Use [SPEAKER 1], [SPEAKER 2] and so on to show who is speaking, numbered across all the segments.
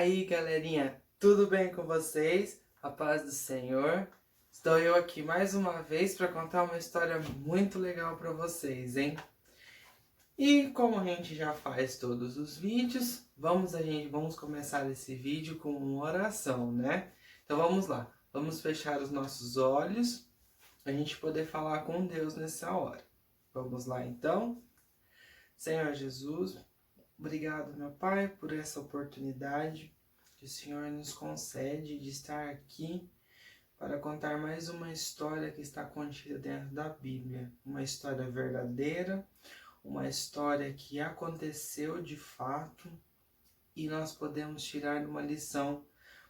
[SPEAKER 1] Aí, galerinha, tudo bem com vocês? A paz do Senhor. Estou eu aqui mais uma vez para contar uma história muito legal para vocês, hein? E como a gente já faz todos os vídeos, vamos começar esse vídeo com uma oração, né? Então vamos lá. Vamos fechar os nossos olhos para a gente poder falar com Deus nessa hora. Vamos lá então. Senhor Jesus, obrigado, meu Pai, por essa oportunidade que o Senhor nos concede de estar aqui para contar mais uma história que está contida dentro da Bíblia. Uma história verdadeira, uma história que aconteceu de fato e nós podemos tirar uma lição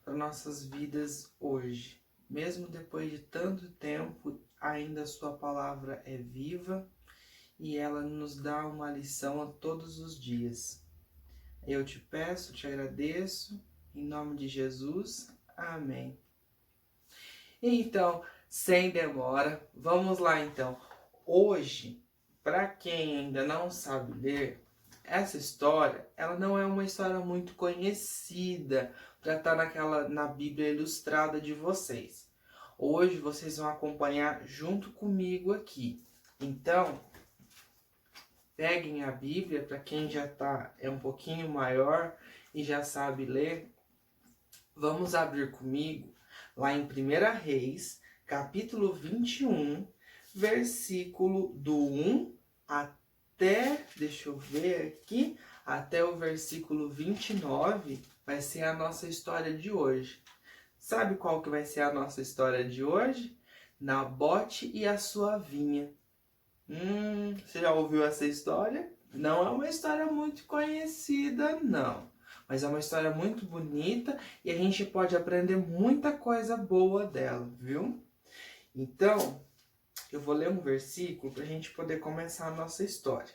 [SPEAKER 1] para nossas vidas hoje. Mesmo depois de tanto tempo, ainda a sua palavra é viva e ela nos dá uma lição a todos os dias. Eu te peço, te agradeço, em nome de Jesus, amém. Então, sem demora, vamos lá então. Hoje, para quem ainda não sabe ler, essa história, ela não é uma história muito conhecida para estar na Bíblia Ilustrada de vocês. Hoje vocês vão acompanhar junto comigo aqui. Então, peguem a Bíblia, para quem já é um pouquinho maior e já sabe ler. Vamos abrir comigo lá em 1 Reis, capítulo 21, versículo do 1 até, deixa eu ver aqui, até o versículo 29, vai ser a nossa história de hoje. Sabe qual que vai ser a nossa história de hoje? Nabote e a sua vinha. Você já ouviu essa história? Não é uma história muito conhecida, não. Mas é uma história muito bonita e a gente pode aprender muita coisa boa dela, viu? Então, eu vou ler um versículo para a gente poder começar a nossa história.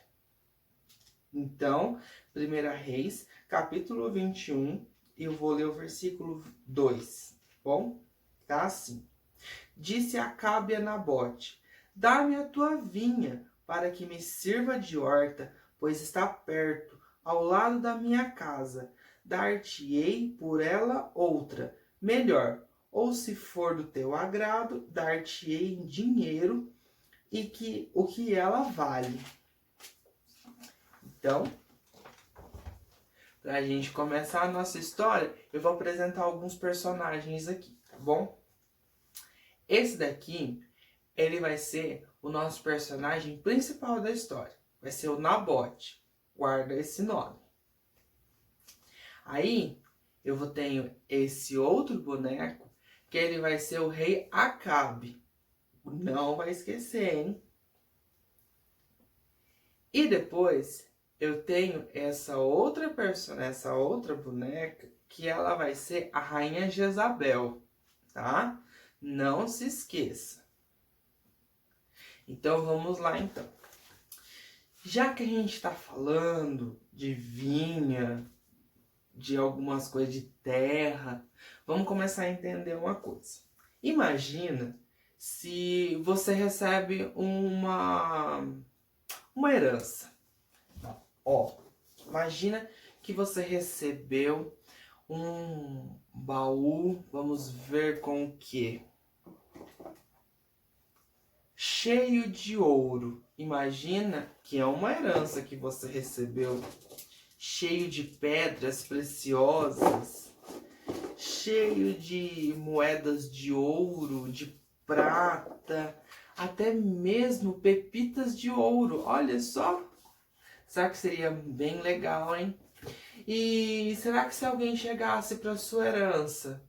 [SPEAKER 1] Então, 1 Reis, capítulo 21, e eu vou ler o versículo 2, bom? Tá assim. Disse Acabe a Nabote: dá-me a tua vinha, para que me sirva de horta, pois está perto, ao lado da minha casa. Dar-te-ei por ela outra, melhor, ou se for do teu agrado, dar-te-ei em dinheiro e o que ela vale. Então, para a gente começar a nossa história, eu vou apresentar alguns personagens aqui, tá bom? Esse daqui, ele vai ser o nosso personagem principal da história. Vai ser o Nabote. Guarda esse nome. Aí, eu tenho esse outro boneco, que ele vai ser o rei Acabe. Não vai esquecer, hein? E depois, eu tenho essa outra boneca, que ela vai ser a rainha Jezabel, tá? Não se esqueça. Então, vamos lá, então. Já que a gente está falando de vinha, de algumas coisas de terra, vamos começar a entender uma coisa. Imagina se você recebe uma herança. Ó, imagina que você recebeu um baú, vamos ver com o quê? Cheio de ouro. Imagina que é uma herança que você recebeu, cheio de pedras preciosas, cheio de moedas de ouro, de prata, até mesmo pepitas de ouro. Olha só! Será que seria bem legal, hein? E será que se alguém chegasse para sua herança,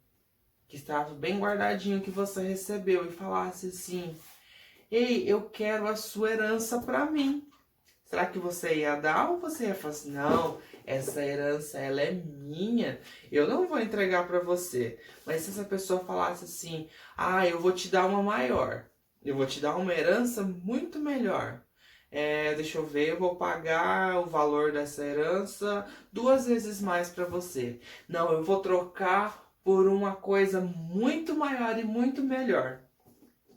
[SPEAKER 1] que estava bem guardadinho que você recebeu, e falasse assim: ei, eu quero a sua herança para mim. Será que você ia dar ou você ia falar assim: não, essa herança ela é minha, eu não vou entregar para você. Mas se essa pessoa falasse assim: ah, eu vou te dar uma maior, eu vou te dar uma herança muito melhor. Deixa eu ver, eu vou pagar o valor dessa herança 2 vezes mais para você. Não, eu vou trocar por uma coisa muito maior e muito melhor.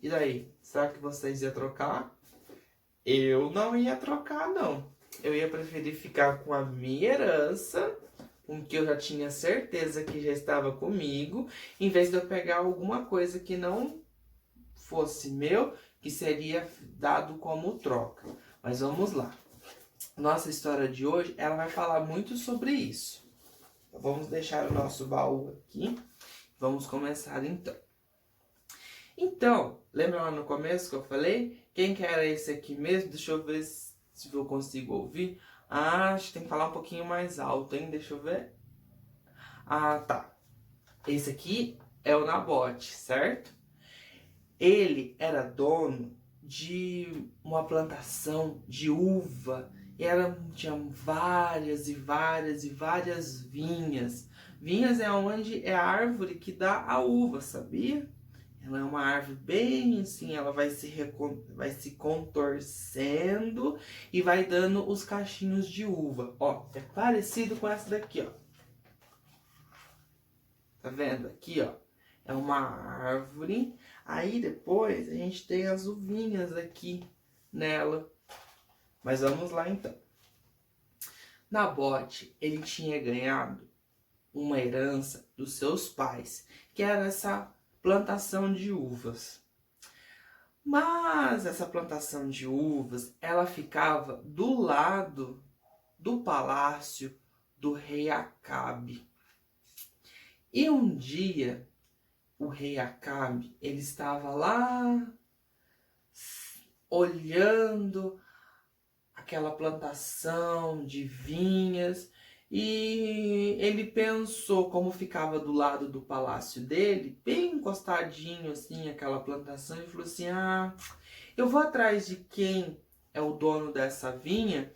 [SPEAKER 1] E daí? Será que vocês iam trocar? Eu não ia trocar, não. Eu ia preferir ficar com a minha herança um que eu já tinha certeza que já estava comigo, em vez de eu pegar alguma coisa que não fosse meu, que seria dado como troca. Mas vamos lá. Nossa história de hoje, ela vai falar muito sobre isso. Então, vamos deixar o nosso baú aqui. Vamos começar então. Então, lembra lá no começo que eu falei? Quem que era esse aqui mesmo? Deixa eu ver se eu consigo ouvir. Ah, acho que tem que falar um pouquinho mais alto, hein? Deixa eu ver. Ah, tá. Esse aqui é o Nabote, certo? Ele era dono de uma plantação de uva. Tinha várias e várias e várias vinhas. Vinhas é onde é a árvore que dá a uva, sabia? Ela é uma árvore bem assim, ela vai se contorcendo e vai dando os cachinhos de uva. Ó, é parecido com essa daqui, ó. Tá vendo? Aqui, ó. É uma árvore. Aí depois a gente tem as uvinhas aqui nela. Mas vamos lá então. Nabote, ele tinha ganhado uma herança dos seus pais, que era essa plantação de uvas. Mas essa plantação de uvas, ela ficava do lado do palácio do rei Acabe. E um dia, o rei Acabe, ele estava lá olhando aquela plantação de vinhas e ele pensou como ficava do lado do palácio dele, bem encostadinho assim, aquela plantação, e falou assim: ah, eu vou atrás de quem é o dono dessa vinha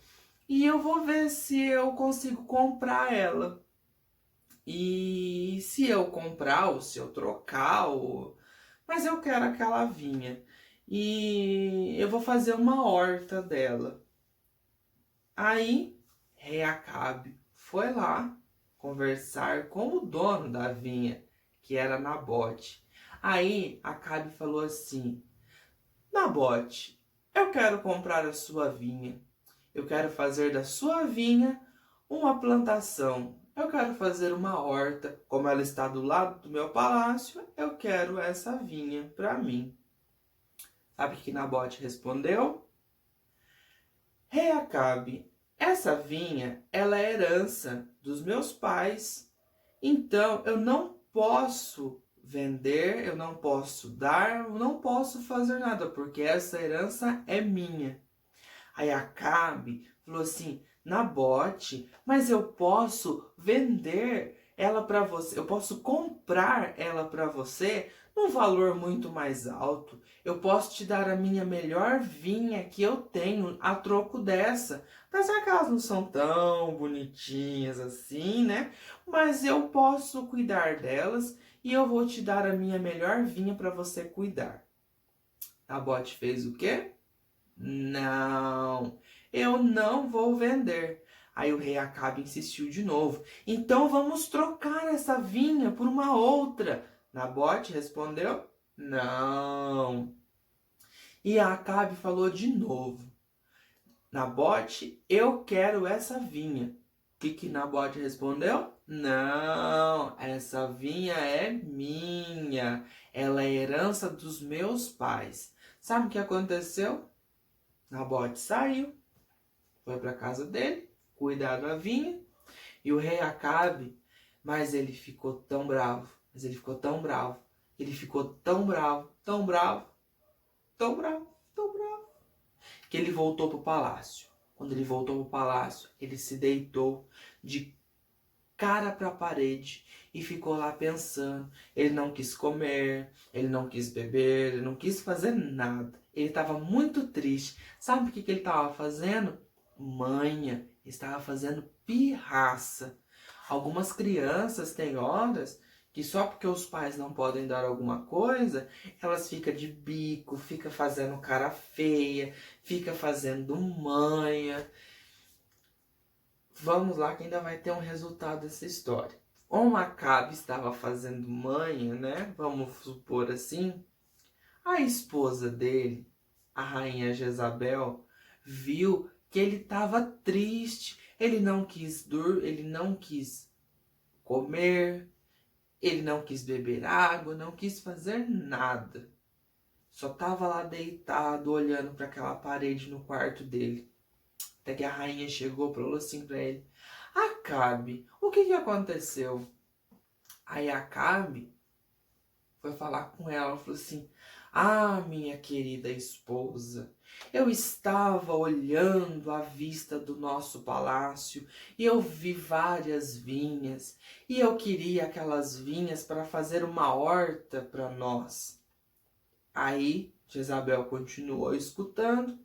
[SPEAKER 1] e eu vou ver se eu consigo comprar ela. E se eu comprar ou se eu trocar, mas eu quero aquela vinha. E eu vou fazer uma horta dela. Aí, rei Acabe foi lá conversar com o dono da vinha, que era Nabote. Aí, Acabe falou assim: Nabote, eu quero comprar a sua vinha. Eu quero fazer da sua vinha uma plantação. Eu quero fazer uma horta. Como ela está do lado do meu palácio, eu quero essa vinha para mim. Sabe o que Nabote respondeu? Rei Acabe, essa vinha, ela é herança dos meus pais. Então, eu não posso vender, eu não posso dar, eu não posso fazer nada, porque essa herança é minha. Aí Acabe falou assim: Nabote, mas eu posso vender ela para você, eu posso comprar ela para você num valor muito mais alto. Eu posso te dar a minha melhor vinha que eu tenho a troco dessa. Apesar que elas não são tão bonitinhas assim, né? Mas eu posso cuidar delas e eu vou te dar a minha melhor vinha para você cuidar. Nabote fez o quê? Não, eu não vou vender. Aí o rei Acabe insistiu de novo. Então vamos trocar essa vinha por uma outra. Nabote respondeu: não. E Acabe falou de novo: Nabote, eu quero essa vinha. O que Nabote respondeu? Não, essa vinha é minha. Ela é herança dos meus pais. Sabe o que aconteceu? Nabote saiu, foi para casa dele, cuidar da vinha, e o rei Acabe, mas ele ficou tão bravo, ele ficou tão bravo, tão bravo, que ele voltou para o palácio. Quando ele voltou para o palácio, ele se deitou de cara para a parede e ficou lá pensando. Ele não quis comer, ele não quis beber, ele não quis fazer nada. Ele estava muito triste. Sabe o que ele estava fazendo? Manha, estava fazendo pirraça. Algumas crianças têm horas que só porque os pais não podem dar alguma coisa, elas ficam de bico, fica fazendo cara feia, fica fazendo manha. Vamos lá que ainda vai ter um resultado dessa história. Como Acabe estava fazendo manha, né? Vamos supor assim. A esposa dele, a rainha Jezabel, viu que ele estava triste. Ele não quis comer, ele não quis beber água, não quis fazer nada. Só estava lá deitado, olhando para aquela parede no quarto dele. Até que a rainha chegou e falou assim para ele: Acabe, o que aconteceu? Aí Acabe foi falar com ela, falou assim: Ah, minha querida esposa, eu estava olhando a vista do nosso palácio e eu vi várias vinhas e eu queria aquelas vinhas para fazer uma horta para nós. Aí Jezabel continuou escutando.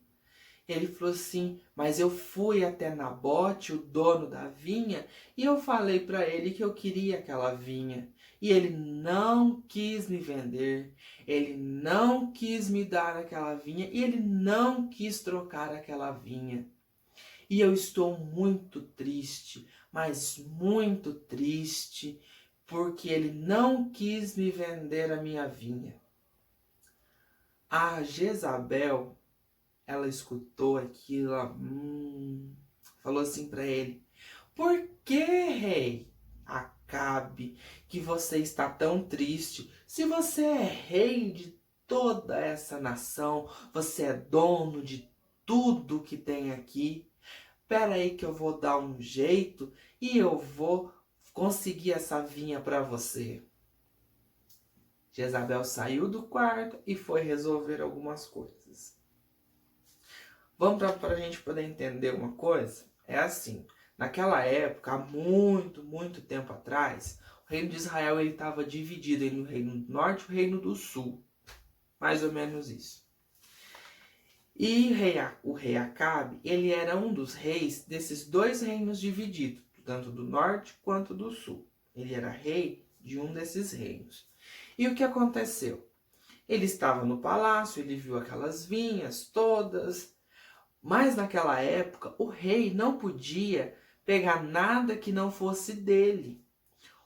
[SPEAKER 1] Ele falou assim: Mas eu fui até Nabote, o dono da vinha, e eu falei para ele que eu queria aquela vinha. E ele não quis me vender, ele não quis me dar aquela vinha, e ele não quis trocar aquela vinha. E eu estou muito triste, mas muito triste, porque ele não quis me vender a minha vinha. A Jezabel, ela escutou aquilo, falou assim para ele: Por que, rei Acabe, que você está tão triste? Se você é rei de toda essa nação, você é dono de tudo que tem aqui. Espera aí que eu vou dar um jeito e eu vou conseguir essa vinha para você. Jezabel saiu do quarto e foi resolver algumas coisas. Vamos para a gente poder entender uma coisa? É assim, naquela época, há muito, muito tempo atrás, o reino de Israel estava dividido entre o reino do norte e o reino do sul. Mais ou menos isso. E o rei Acabe, ele era um dos reis desses dois reinos divididos, tanto do norte quanto do sul. Ele era rei de um desses reinos. E o que aconteceu? Ele estava no palácio, ele viu aquelas vinhas todas, mas naquela época o rei não podia pegar nada que não fosse dele.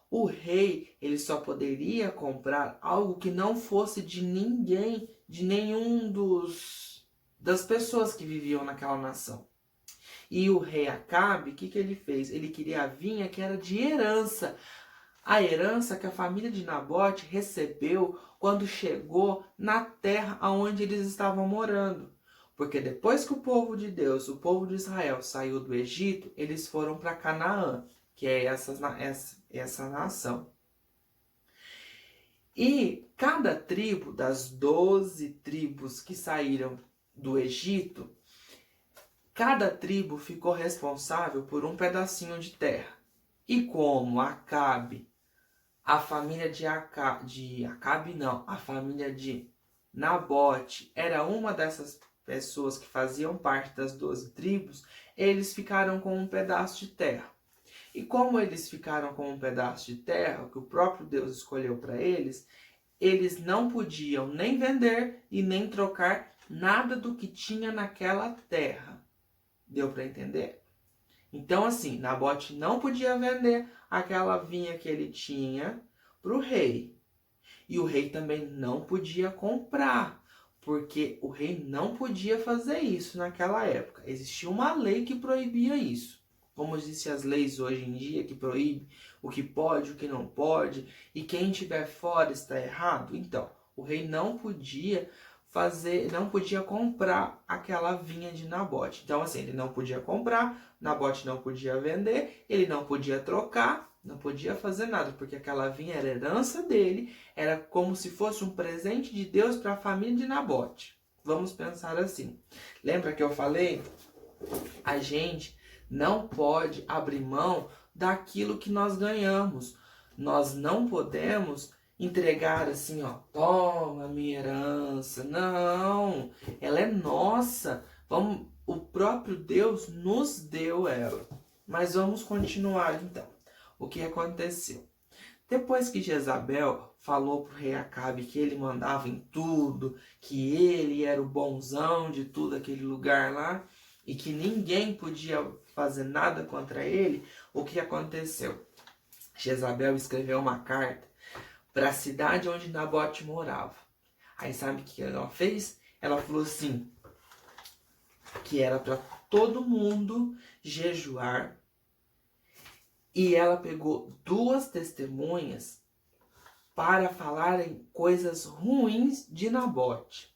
[SPEAKER 1] O rei, ele só poderia comprar algo que não fosse de ninguém, de nenhum das pessoas que viviam naquela nação. E o rei Acabe, o que ele fez? Ele queria a vinha que era de herança. A herança que a família de Nabote recebeu quando chegou na terra onde eles estavam morando. Porque depois que o povo de Deus, o povo de Israel, saiu do Egito, eles foram para Canaã, que é essa nação. E cada tribo das 12 tribos que saíram do Egito, cada tribo ficou responsável por um pedacinho de terra. E como Acabe, a família a família de Nabote era uma dessas pessoas que faziam parte das 12 tribos, eles ficaram com um pedaço de terra. E como eles ficaram com um pedaço de terra, que o próprio Deus escolheu para eles não podiam nem vender e nem trocar nada do que tinha naquela terra. Deu para entender? Então, assim, Nabote não podia vender aquela vinha que ele tinha para o rei. E o rei também não podia comprar, porque o rei não podia fazer isso naquela época. Existia uma lei que proibia isso. Como existem as leis hoje em dia que proíbem o que pode, o que não pode, e quem estiver fora está errado. Então, o rei não podia não podia comprar aquela vinha de Nabote. Então, assim, ele não podia comprar, Nabote não podia vender, ele não podia trocar, não podia fazer nada, porque aquela vinha era herança dele, era como se fosse um presente de Deus para a família de Nabote. Vamos pensar assim. Lembra que eu falei? A gente não pode abrir mão daquilo que nós ganhamos. Nós não podemos entregar assim, ó, toma minha herança. Não, ela é nossa. O próprio Deus nos deu ela. Mas vamos continuar então. O que aconteceu? Depois que Jezabel falou para o rei Acabe que ele mandava em tudo, que ele era o bonzão de tudo aquele lugar lá, e que ninguém podia fazer nada contra ele, o que aconteceu? Jezabel escreveu uma carta para a cidade onde Nabote morava. Aí sabe o que ela fez? Ela falou assim, que era para todo mundo jejuar E ela pegou 2 testemunhas para falarem coisas ruins de Nabote.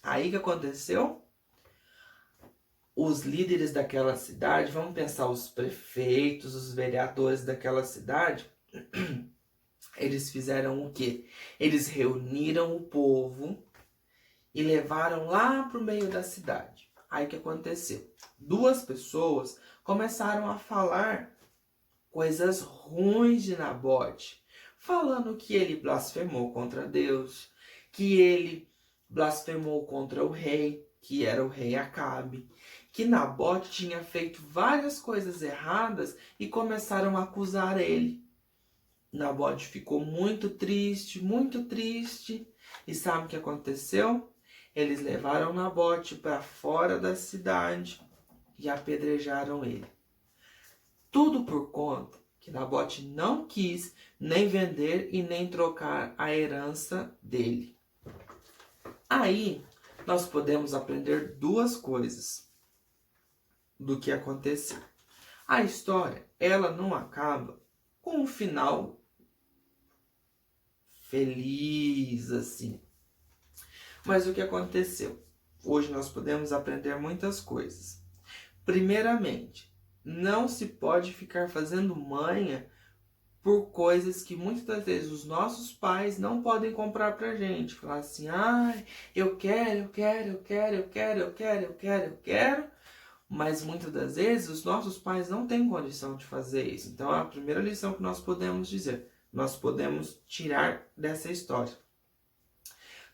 [SPEAKER 1] Aí o que aconteceu? Os líderes daquela cidade, vamos pensar, os prefeitos, os vereadores daquela cidade, eles fizeram o quê? Eles reuniram o povo e levaram lá para o meio da cidade. Aí o que aconteceu? 2 pessoas começaram a falar coisas ruins de Nabote, falando que ele blasfemou contra Deus, que ele blasfemou contra o rei, que era o rei Acabe, que Nabote tinha feito várias coisas erradas e começaram a acusar ele. Nabote ficou muito triste, e sabe o que aconteceu? Eles levaram Nabote para fora da cidade e apedrejaram ele. Tudo por conta que Nabote não quis nem vender e nem trocar a herança dele. Aí nós podemos aprender 2 coisas do que aconteceu. A história, ela não acaba com um final feliz assim. Mas o que aconteceu? Hoje nós podemos aprender muitas coisas. Primeiramente, não se pode ficar fazendo manha por coisas que muitas das vezes os nossos pais não podem comprar pra gente. Falar assim, eu quero, mas muitas das vezes os nossos pais não têm condição de fazer isso. Então a primeira lição que nós podemos dizer, nós podemos tirar dessa história.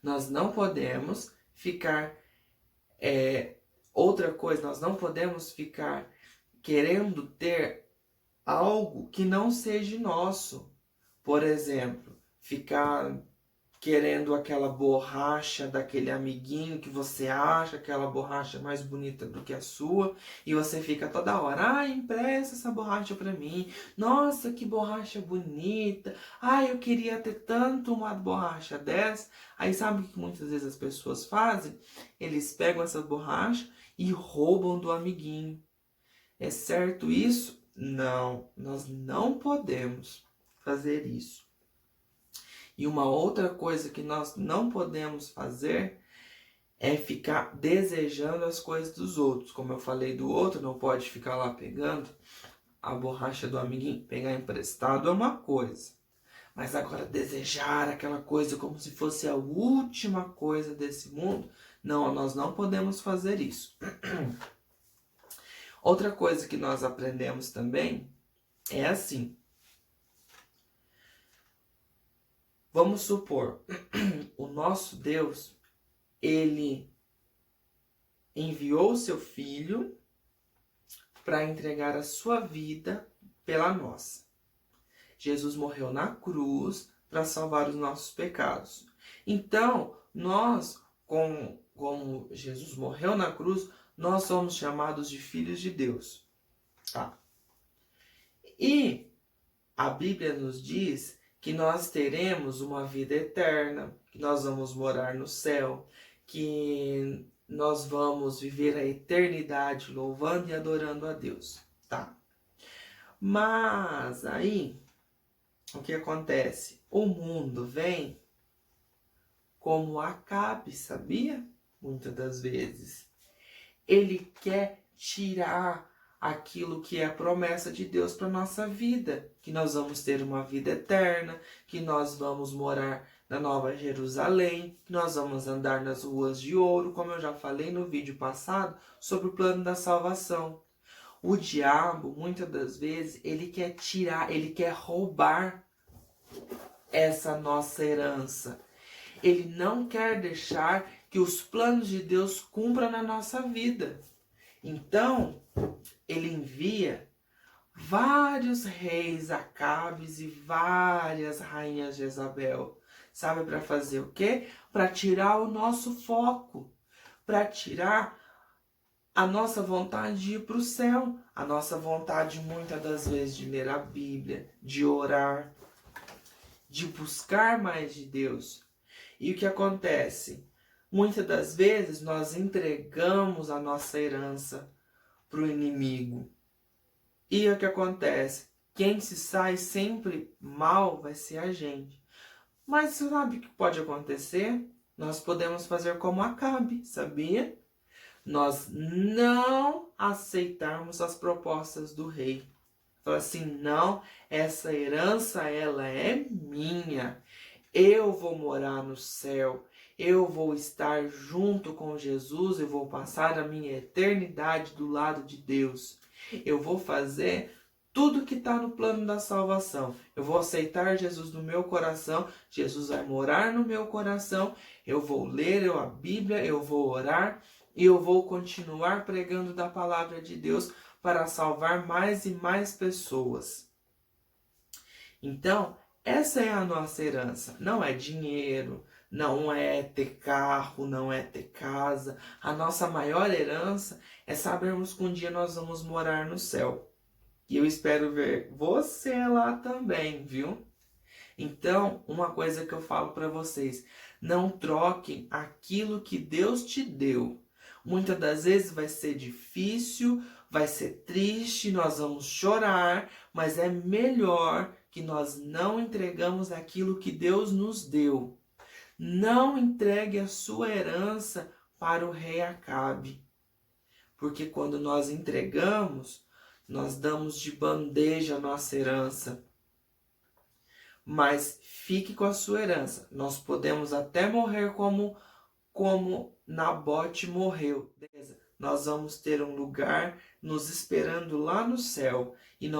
[SPEAKER 1] Nós não podemos ficar... outra coisa, nós não podemos ficar querendo ter algo que não seja nosso. Por exemplo, ficar querendo aquela borracha daquele amiguinho que você acha aquela borracha mais bonita do que a sua, e você fica toda hora, empresta essa borracha pra mim, nossa, que borracha bonita, eu queria ter tanto uma borracha dessa. Aí sabe o que muitas vezes as pessoas fazem? Eles pegam essa borracha e roubam do amiguinho. É certo isso? Não, nós não podemos fazer isso. E uma outra coisa que nós não podemos fazer é ficar desejando as coisas dos outros. Como eu falei do outro, não pode ficar lá pegando a borracha do amiguinho. Pegar emprestado é uma coisa. Mas agora desejar aquela coisa como se fosse a última coisa desse mundo, não, nós não podemos fazer isso. Outra coisa que nós aprendemos também é assim. Vamos supor, o nosso Deus, ele enviou o seu Filho para entregar a sua vida pela nossa. Jesus morreu na cruz para salvar os nossos pecados. Então, nós, como Jesus morreu na cruz, nós somos chamados de filhos de Deus. Tá? E a Bíblia nos diz que nós teremos uma vida eterna, que nós vamos morar no céu, que nós vamos viver a eternidade louvando e adorando a Deus, tá? Mas aí, o que acontece? O mundo vem como Acabe, sabia? Muitas das vezes. Ele quer tirar aquilo que é a promessa de Deus para nossa vida, que nós vamos ter uma vida eterna, que nós vamos morar na Nova Jerusalém, que nós vamos andar nas ruas de ouro, como eu já falei no vídeo passado sobre o plano da salvação. O diabo, muitas das vezes, ele quer tirar, ele quer roubar essa nossa herança. Ele não quer deixar que os planos de Deus cumpram na nossa vida. Então, ele envia vários reis Acabes e várias rainhas Jezabel. Sabe para fazer o quê? Para tirar o nosso foco. Para tirar a nossa vontade de ir para o céu. A nossa vontade, muitas das vezes, de ler a Bíblia, de orar, de buscar mais de Deus. E o que acontece? Muitas das vezes nós entregamos a nossa herança para o inimigo. E o que acontece? quem se sai sempre mal vai ser a gente. Mas sabe o que pode acontecer? Nós podemos fazer como Acabe, sabia? Nós não aceitarmos as propostas do rei. Falar assim, não, essa herança ela é minha. Eu vou morar no céu. Eu vou estar junto com Jesus. Eu vou passar a minha eternidade do lado de Deus. Eu vou fazer tudo que está no plano da salvação. Eu vou aceitar Jesus no meu coração. Jesus vai morar no meu coração. Eu vou ler a Bíblia. Eu vou orar. E eu vou continuar pregando da palavra de Deus para salvar mais e mais pessoas. Então, essa é a nossa herança. Não é dinheiro, não é ter carro, não é ter casa. A nossa maior herança é sabermos que um dia nós vamos morar no céu. E eu espero ver você lá também, viu? Então, uma coisa que eu falo para vocês, não troquem aquilo que Deus te deu. Muitas das vezes vai ser difícil, vai ser triste, nós vamos chorar, mas é melhor que nós não entregamos aquilo que Deus nos deu. Não entregue a sua herança para o rei Acabe. Porque quando nós entregamos, nós damos de bandeja a nossa herança. Mas fique com a sua herança. Nós podemos até morrer como Nabote morreu. Nós vamos ter um lugar nos esperando lá no céu, e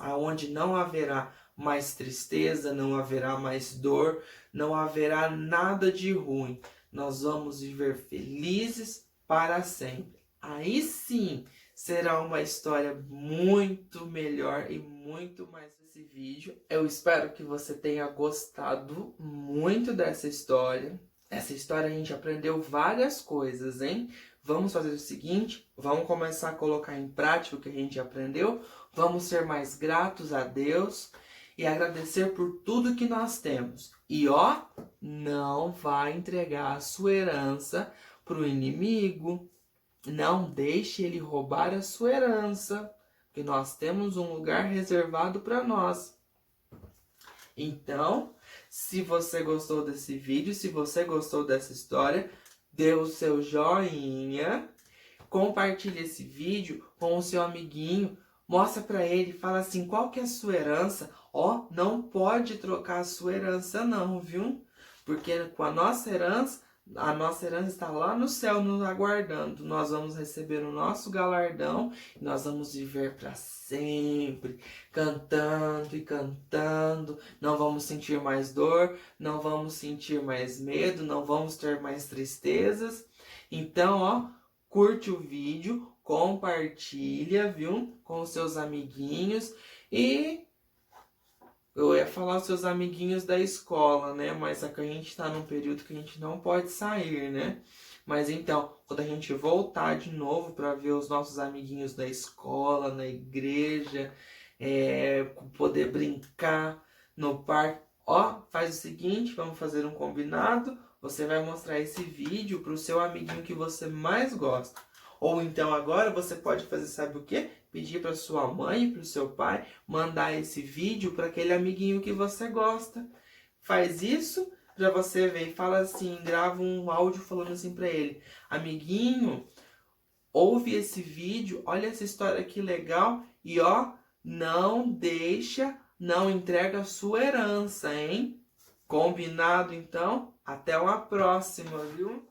[SPEAKER 1] aonde não haverá mais tristeza, não haverá mais dor, não haverá nada de ruim. Nós vamos viver felizes para sempre. Aí sim será uma história muito melhor e muito mais desse vídeo. Eu espero que você tenha gostado muito dessa história. Essa história a gente aprendeu várias coisas, hein? Vamos fazer o seguinte, vamos começar a colocar em prática o que a gente aprendeu. Vamos ser mais gratos a Deus e agradecer por tudo que nós temos. E não vai entregar a sua herança para o inimigo. Não deixe ele roubar a sua herança, porque nós temos um lugar reservado para nós. Então, se você gostou desse vídeo, se você gostou dessa história, dê o seu joinha, compartilhe esse vídeo com o seu amiguinho, mostra para ele, fala assim, qual que é a sua herança? Não pode trocar a sua herança não, viu? Porque com a nossa herança está lá no céu nos aguardando. Nós vamos receber o nosso galardão e nós vamos viver para sempre, cantando e cantando. Não vamos sentir mais dor, não vamos sentir mais medo, não vamos ter mais tristezas. Então, curte o vídeo, compartilha, viu? Com os seus amiguinhos e... Eu ia falar os seus amiguinhos da escola, né? Mas é que a gente tá num período que a gente não pode sair, né? Mas então, quando a gente voltar de novo para ver os nossos amiguinhos da escola, na igreja, poder brincar no parque, faz o seguinte, vamos fazer um combinado. Você vai mostrar esse vídeo pro seu amiguinho que você mais gosta. Ou então agora você pode fazer, sabe o quê? Pedir para sua mãe, para o seu pai, mandar esse vídeo para aquele amiguinho que você gosta. Faz isso para você ver e fala assim, grava um áudio falando assim para ele. Amiguinho, ouve esse vídeo, olha essa história que legal e não entrega a sua herança, hein? Combinado então? Até uma próxima, viu?